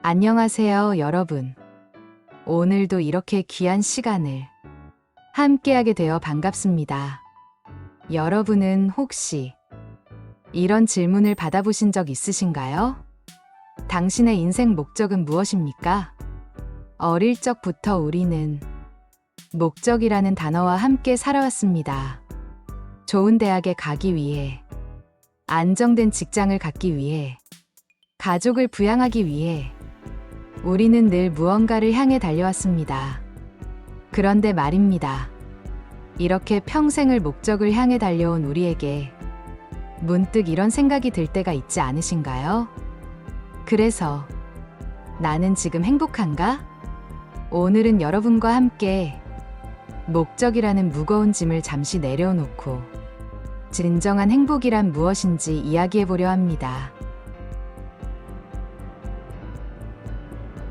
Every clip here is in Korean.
안녕하세요, 여러분. 오늘도 이렇게 귀한 시간을 함께하게 되어 반갑습니다. 여러분은 혹시 이런 질문을 받아보신 적 있으신가요? 당신의 인생 목적은 무엇입니까? 어릴 적부터 우리는 목적이라는 단어와 함께 살아왔습니다. 좋은 대학에 가기 위해, 안정된 직장을 갖기 위해, 가족을 부양하기 위해 우리는 늘 무언가를 향해 달려왔습니다. 그런데 말입니다. 이렇게 평생을 목적을 향해 달려온 우리에게 문득 이런 생각이 들 때가 있지 않으신가요? 그래서 나는 지금 행복한가? 오늘은 여러분과 함께 목적이라는 무거운 짐을 잠시 내려놓고 진정한 행복이란 무엇인지 이야기해 보려 합니다.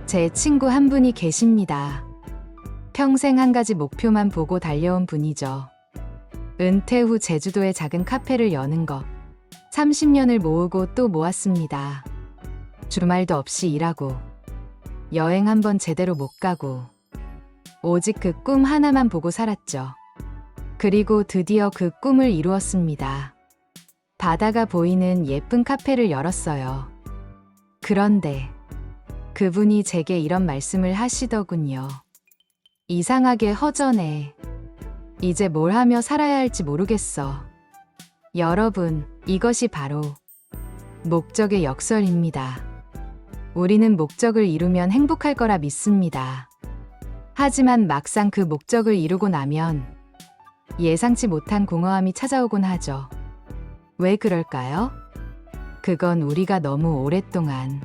제 친구 한 분이 계십니다. 평생 한 가지 목표만 보고 달려온 분이죠. 은퇴 후 제주도에 작은 카페를 여는 것. 30년을 모으고 또 모았습니다. 주말도 없이 일하고, 여행 한번 제대로 못 가고, 오직 그 꿈 하나만 보고 살았죠. 그리고 드디어 그 꿈을 이루었습니다. 바다가 보이는 예쁜 카페를 열었어요. 그런데 그분이 제게 이런 말씀을 하시더군요. 이상하게 허전해. 이제 뭘 하며 살아야 할지 모르겠어. 여러분, 이것이 바로 목적의 역설입니다. 우리는 목적을 이루면 행복할 거라 믿습니다. 하지만 막상 그 목적을 이루고 나면 예상치 못한 공허함이 찾아오곤 하죠. 왜 그럴까요? 그건 우리가 너무 오랫동안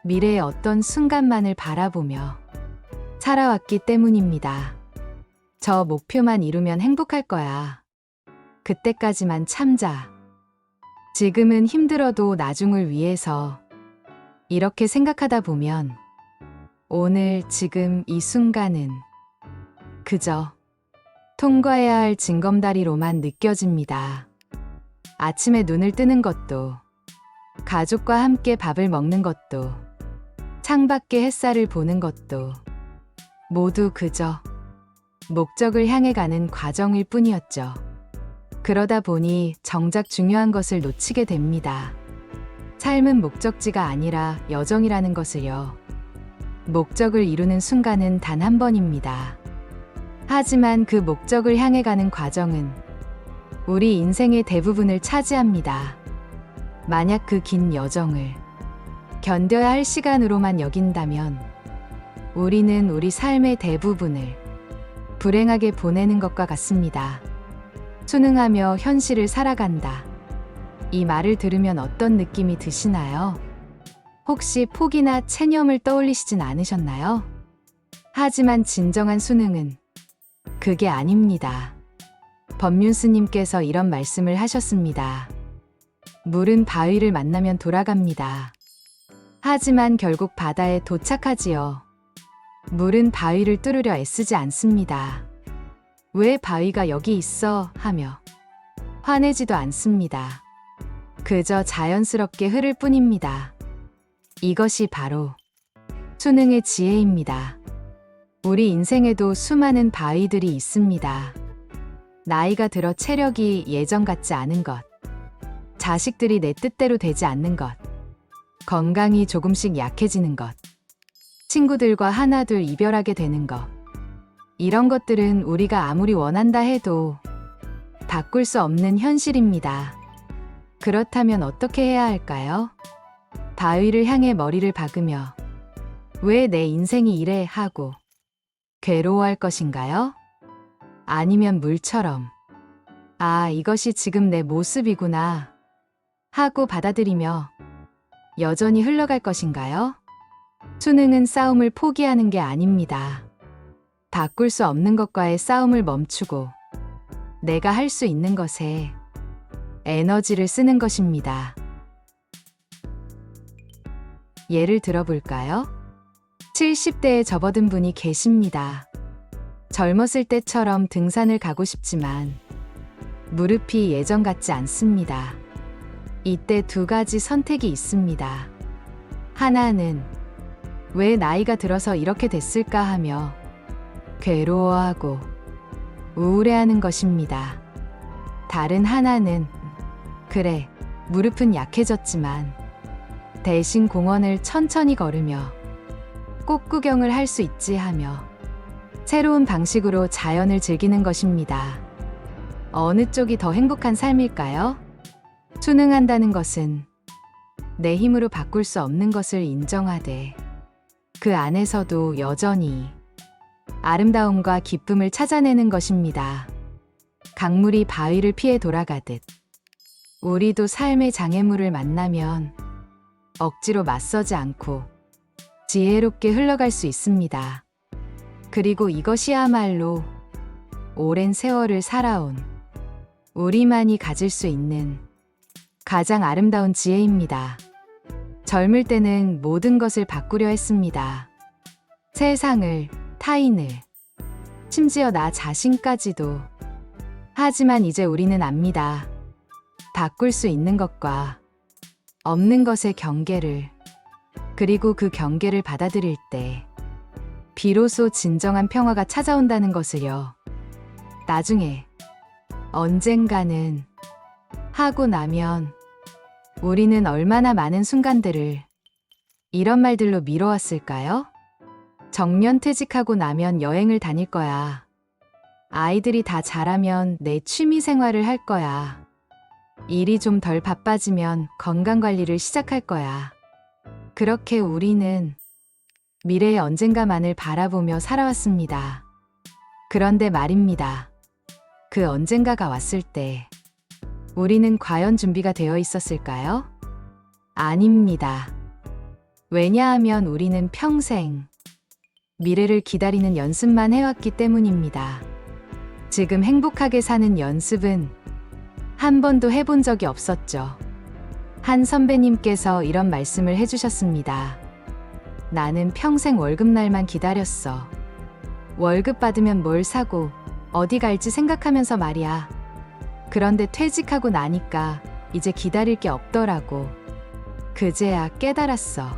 미래의 어떤 순간만을 바라보며 살아왔기 때문입니다. 저 목표만 이루면 행복할 거야. 그때까지만 참자. 지금은 힘들어도 나중을 위해서. 이렇게 생각하다 보면 오늘 지금 이 순간은 그저 통과해야 할 징검다리로만 느껴집니다. 아침에 눈을 뜨는 것도, 가족과 함께 밥을 먹는 것도, 창밖의 햇살을 보는 것도 모두 그저 목적을 향해 가는 과정일 뿐이었죠. 그러다 보니 정작 중요한 것을 놓치게 됩니다. 삶은 목적지가 아니라 여정이라는 것을요. 목적을 이루는 순간은 단 한 번입니다. 하지만 그 목적을 향해 가는 과정은 우리 인생의 대부분을 차지합니다. 만약 그 긴 여정을 견뎌야 할 시간으로만 여긴다면 우리는 우리 삶의 대부분을 불행하게 보내는 것과 같습니다. 순응하며 현실을 살아간다. 이 말을 들으면 어떤 느낌이 드시나요? 혹시 포기나 체념을 떠올리시진 않으셨나요? 하지만 진정한 순응은 그게 아닙니다. 법륜스님께서 이런 말씀을 하셨습니다. 물은 바위를 만나면 돌아갑니다. 하지만 결국 바다에 도착하지요. 물은 바위를 뚫으려 애쓰지 않습니다. 왜 바위가 여기 있어? 하며 화내지도 않습니다. 그저 자연스럽게 흐를 뿐입니다. 이것이 바로 순응의 지혜입니다. 우리 인생에도 수많은 바위들이 있습니다. 나이가 들어 체력이 예전 같지 않은 것, 자식들이 내 뜻대로 되지 않는 것, 건강이 조금씩 약해지는 것, 친구들과 하나둘 이별하게 되는 것. 이런 것들은 우리가 아무리 원한다 해도 바꿀 수 없는 현실입니다. 그렇다면 어떻게 해야 할까요? 바위를 향해 머리를 박으며 왜 내 인생이 이래 하고 괴로워할 것인가요? 아니면 물처럼 아, 이것이 지금 내 모습이구나 하고 받아들이며 여전히 흘러갈 것인가요? 순응은 싸움을 포기하는 게 아닙니다. 바꿀 수 없는 것과의 싸움을 멈추고 내가 할 수 있는 것에 에너지를 쓰는 것입니다. 예를 들어볼까요? 70대에 접어든 분이 계십니다. 젊었을 때처럼 등산을 가고 싶지만 무릎이 예전 같지 않습니다. 이때 두 가지 선택이 있습니다. 하나는 왜 나이가 들어서 이렇게 됐을까 하며 괴로워하고 우울해하는 것입니다. 다른 하나는 그래, 무릎은 약해졌지만 대신 공원을 천천히 걸으며 꽃 구경을 할 수 있지 하며 새로운 방식으로 자연을 즐기는 것입니다. 어느 쪽이 더 행복한 삶일까요? 순응한다는 것은 내 힘으로 바꿀 수 없는 것을 인정하되 그 안에서도 여전히 아름다움과 기쁨을 찾아내는 것입니다. 강물이 바위를 피해 돌아가듯 우리도 삶의 장애물을 만나면 억지로 맞서지 않고 지혜롭게 흘러갈 수 있습니다. 그리고 이것이야말로 오랜 세월을 살아온 우리만이 가질 수 있는 가장 아름다운 지혜입니다. 젊을 때는 모든 것을 바꾸려 했습니다. 세상을, 타인을, 심지어 나 자신까지도. 하지만 이제 우리는 압니다. 바꿀 수 있는 것과 없는 것의 경계를, 그리고 그 경계를 받아들일 때 비로소 진정한 평화가 찾아온다는 것을요. 나중에 언젠가는 하고 나면 우리는 얼마나 많은 순간들을 이런 말들로 미뤄왔을까요? 정년퇴직하고 나면 여행을 다닐 거야. 아이들이 다 자라면 내 취미 생활을 할 거야. 일이 좀 덜 바빠지면 건강관리를 시작할 거야. 그렇게 우리는 미래의 언젠가만을 바라보며 살아왔습니다. 그런데 말입니다. 그 언젠가가 왔을 때 우리는 과연 준비가 되어 있었을까요? 아닙니다. 왜냐하면 우리는 평생 미래를 기다리는 연습만 해왔기 때문입니다. 지금 행복하게 사는 연습은 한 번도 해본 적이 없었죠. 한 선배님께서 이런 말씀을 해주셨습니다. 나는 평생 월급날만 기다렸어. 월급 받으면 뭘 사고 어디 갈지 생각하면서 말이야. 그런데 퇴직하고 나니까 이제 기다릴 게 없더라고. 그제야 깨달았어.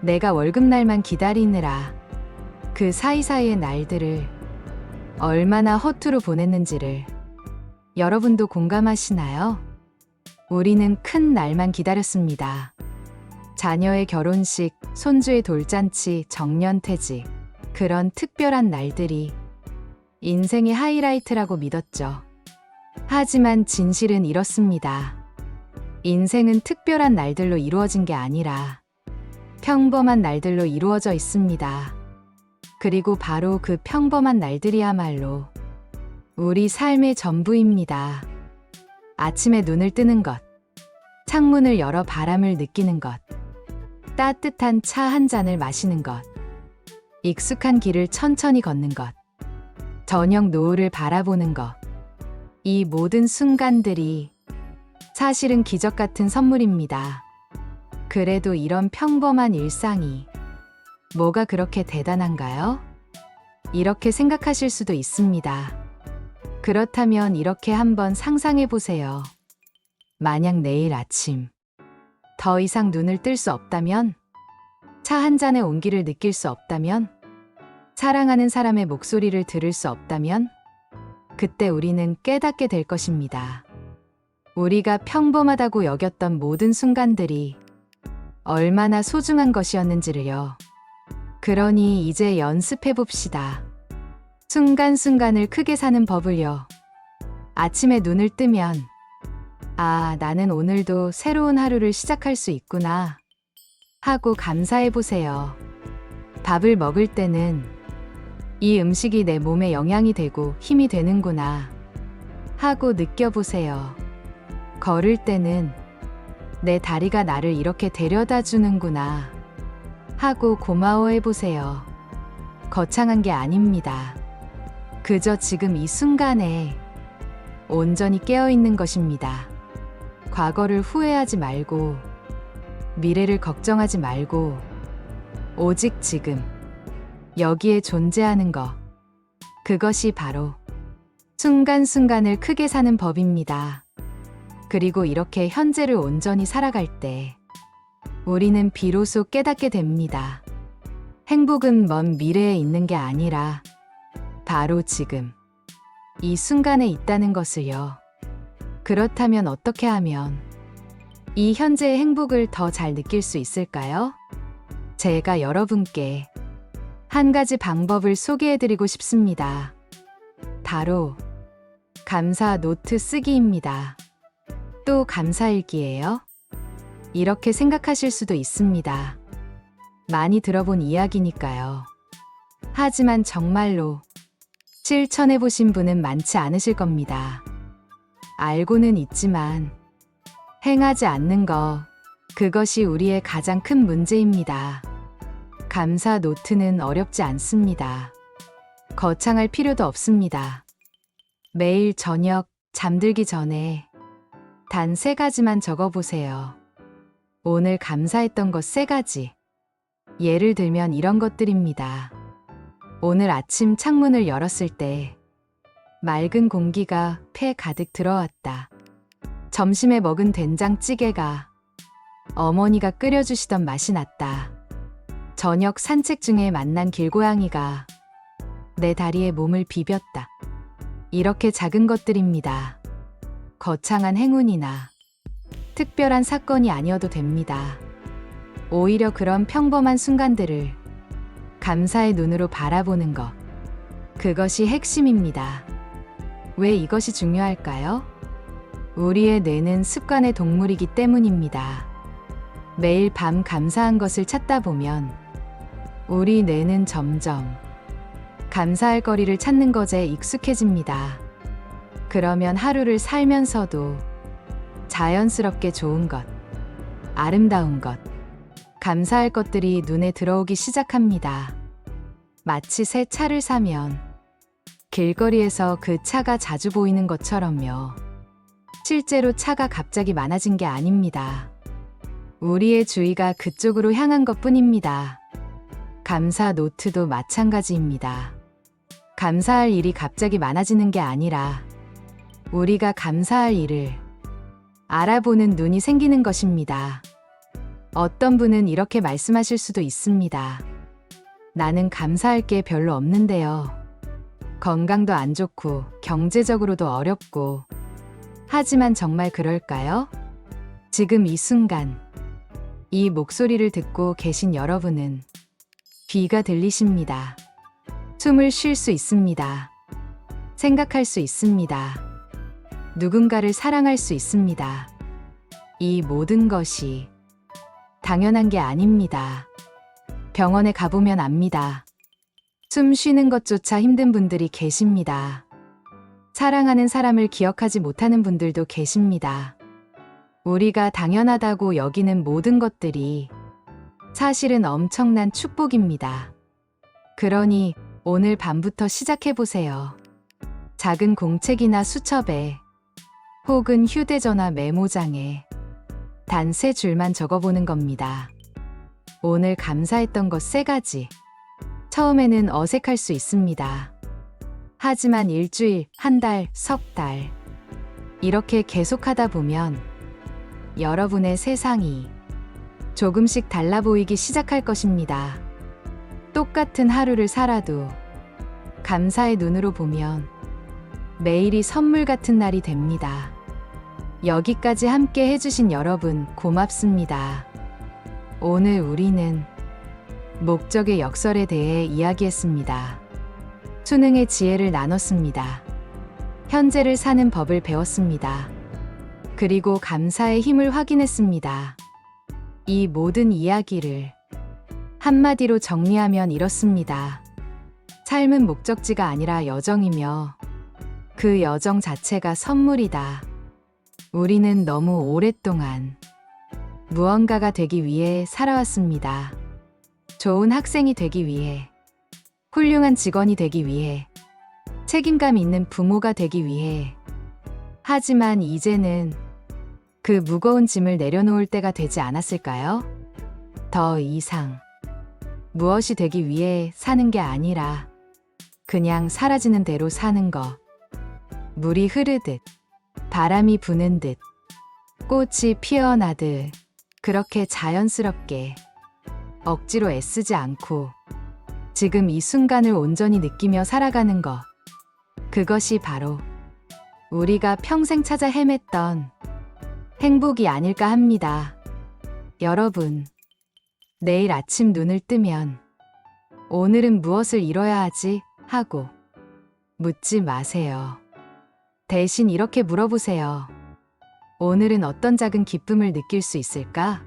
내가 월급날만 기다리느라 그 사이사이의 날들을 얼마나 허투루 보냈는지를. 여러분도 공감하시나요? 우리는 큰 날만 기다렸습니다. 자녀의 결혼식, 손주의 돌잔치, 정년퇴직, 그런 특별한 날들이 인생의 하이라이트라고 믿었죠. 하지만 진실은 이렇습니다. 인생은 특별한 날들로 이루어진 게 아니라 평범한 날들로 이루어져 있습니다. 그리고 바로 그 평범한 날들이야말로 우리 삶의 전부입니다. 아침에 눈을 뜨는 것, 창문을 열어 바람을 느끼는 것, 따뜻한 차 한 잔을 마시는 것, 익숙한 길을 천천히 걷는 것, 저녁 노을을 바라보는 것. 이 모든 순간들이 사실은 기적 같은 선물입니다. 그래도 이런 평범한 일상이 뭐가 그렇게 대단한가요? 이렇게 생각하실 수도 있습니다. 그렇다면 이렇게 한번 상상해 보세요. 만약 내일 아침 더 이상 눈을 뜰 수 없다면, 차 한 잔의 온기를 느낄 수 없다면, 사랑하는 사람의 목소리를 들을 수 없다면, 그때 우리는 깨닫게 될 것입니다. 우리가 평범하다고 여겼던 모든 순간들이 얼마나 소중한 것이었는지를요. 그러니 이제 연습해 봅시다. 순간순간을 크게 사는 법을요. 아침에 눈을 뜨면, 아, 나는 오늘도 새로운 하루를 시작할 수 있구나 하고 감사해 보세요. 밥을 먹을 때는 이 음식이 내 몸에 영향이 되고 힘이 되는구나 하고 느껴보세요. 걸을 때는 내 다리가 나를 이렇게 데려다 주는구나 하고 고마워해 보세요. 거창한 게 아닙니다. 그저 지금 이 순간에 온전히 깨어 있는 것입니다. 과거를 후회하지 말고, 미래를 걱정하지 말고, 오직 지금 여기에 존재하는 것, 그것이 바로 순간순간을 크게 사는 법입니다. 그리고 이렇게 현재를 온전히 살아갈 때 우리는 비로소 깨닫게 됩니다. 행복은 먼 미래에 있는 게 아니라 바로 지금, 이 순간에 있다는 것을요. 그렇다면 어떻게 하면 이 현재의 행복을 더 잘 느낄 수 있을까요? 제가 여러분께 한 가지 방법을 소개해드리고 싶습니다. 바로 감사 노트 쓰기입니다. 또 감사일기예요? 이렇게 생각하실 수도 있습니다. 많이 들어본 이야기니까요. 하지만 정말로 실천해보신 분은 많지 않으실 겁니다. 알고는 있지만 행하지 않는 것, 그것이 우리의 가장 큰 문제입니다. 감사 노트는 어렵지 않습니다. 거창할 필요도 없습니다. 매일 저녁 잠들기 전에 단 3가지만 적어보세요. 오늘 감사했던 것 3가지. 예를 들면 이런 것들입니다. 오늘 아침 창문을 열었을 때 맑은 공기가 폐에 가득 들어왔다. 점심에 먹은 된장찌개가 어머니가 끓여주시던 맛이 났다. 저녁 산책 중에 만난 길고양이가 내 다리에 몸을 비볐다. 이렇게 작은 것들입니다. 거창한 행운이나 특별한 사건이 아니어도 됩니다. 오히려 그런 평범한 순간들을 감사의 눈으로 바라보는 것, 그것이 핵심입니다. 왜 이것이 중요할까요? 우리의 뇌는 습관의 동물이기 때문입니다. 매일 밤 감사한 것을 찾다 보면 우리 뇌는 점점 감사할 거리를 찾는 것에 익숙해집니다. 그러면 하루를 살면서도 자연스럽게 좋은 것, 아름다운 것, 감사할 것들이 눈에 들어오기 시작합니다. 마치 새 차를 사면 길거리에서 그 차가 자주 보이는 것처럼요. 실제로 차가 갑자기 많아진 게 아닙니다. 우리의 주의가 그쪽으로 향한 것뿐입니다. 감사 노트도 마찬가지입니다. 감사할 일이 갑자기 많아지는 게 아니라 우리가 감사할 일을 알아보는 눈이 생기는 것입니다. 어떤 분은 이렇게 말씀하실 수도 있습니다. 나는 감사할 게 별로 없는데요. 건강도 안 좋고 경제적으로도 어렵고. 하지만 정말 그럴까요? 지금 이 순간, 이 목소리를 듣고 계신 여러분은 귀가 들리십니다. 숨을 쉴 수 있습니다. 생각할 수 있습니다. 누군가를 사랑할 수 있습니다. 이 모든 것이 당연한 게 아닙니다. 병원에 가보면 압니다. 숨 쉬는 것조차 힘든 분들이 계십니다. 사랑하는 사람을 기억하지 못하는 분들도 계십니다. 우리가 당연하다고 여기는 모든 것들이 사실은 엄청난 축복입니다. 그러니 오늘 밤부터 시작해보세요. 작은 공책이나 수첩에 혹은 휴대전화 메모장에 단 3줄만 적어보는 겁니다. 오늘 감사했던 것 3가지. 처음에는 어색할 수 있습니다. 하지만 일주일, 한 달, 석 달, 이렇게 계속하다 보면 여러분의 세상이 조금씩 달라 보이기 시작할 것입니다. 똑같은 하루를 살아도 감사의 눈으로 보면 매일이 선물 같은 날이 됩니다. 여기까지 함께 해주신 여러분 고맙습니다. 오늘 우리는 목적의 역설에 대해 이야기했습니다. 수능의 지혜를 나눴습니다. 현재를 사는 법을 배웠습니다. 그리고 감사의 힘을 확인했습니다. 이 모든 이야기를 한마디로 정리하면 이렇습니다. 삶은 목적지가 아니라 여정이며 그 여정 자체가 선물이다. 우리는 너무 오랫동안 무언가가 되기 위해 살아왔습니다. 좋은 학생이 되기 위해, 훌륭한 직원이 되기 위해, 책임감 있는 부모가 되기 위해. 하지만 이제는 그 무거운 짐을 내려놓을 때가 되지 않았을까요? 더 이상 무엇이 되기 위해 사는 게 아니라 그냥 사라지는 대로 사는 것. 물이 흐르듯, 바람이 부는 듯, 꽃이 피어나듯 그렇게 자연스럽게 억지로 애쓰지 않고 지금 이 순간을 온전히 느끼며 살아가는 것. 그것이 바로 우리가 평생 찾아 헤맸던 행복이 아닐까 합니다. 여러분, 내일 아침 눈을 뜨면 오늘은 무엇을 이뤄야 하지? 하고 묻지 마세요. 대신 이렇게 물어보세요. 오늘은 어떤 작은 기쁨을 느낄 수 있을까?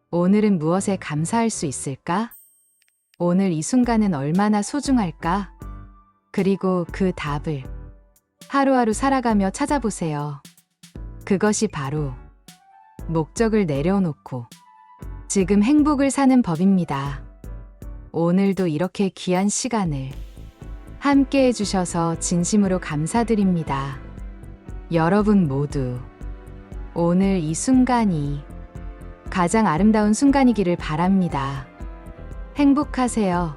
오늘은 무엇에 감사할 수 있을까? 오늘 이 순간은 얼마나 소중할까? 그리고 그 답을 하루하루 살아가며 찾아보세요. 그것이 바로 목적을 내려놓고 지금 행복을 사는 법입니다. 오늘도 이렇게 귀한 시간을 함께 해주셔서 진심으로 감사드립니다. 여러분 모두 오늘 이 순간이 가장 아름다운 순간이기를 바랍니다. 행복하세요.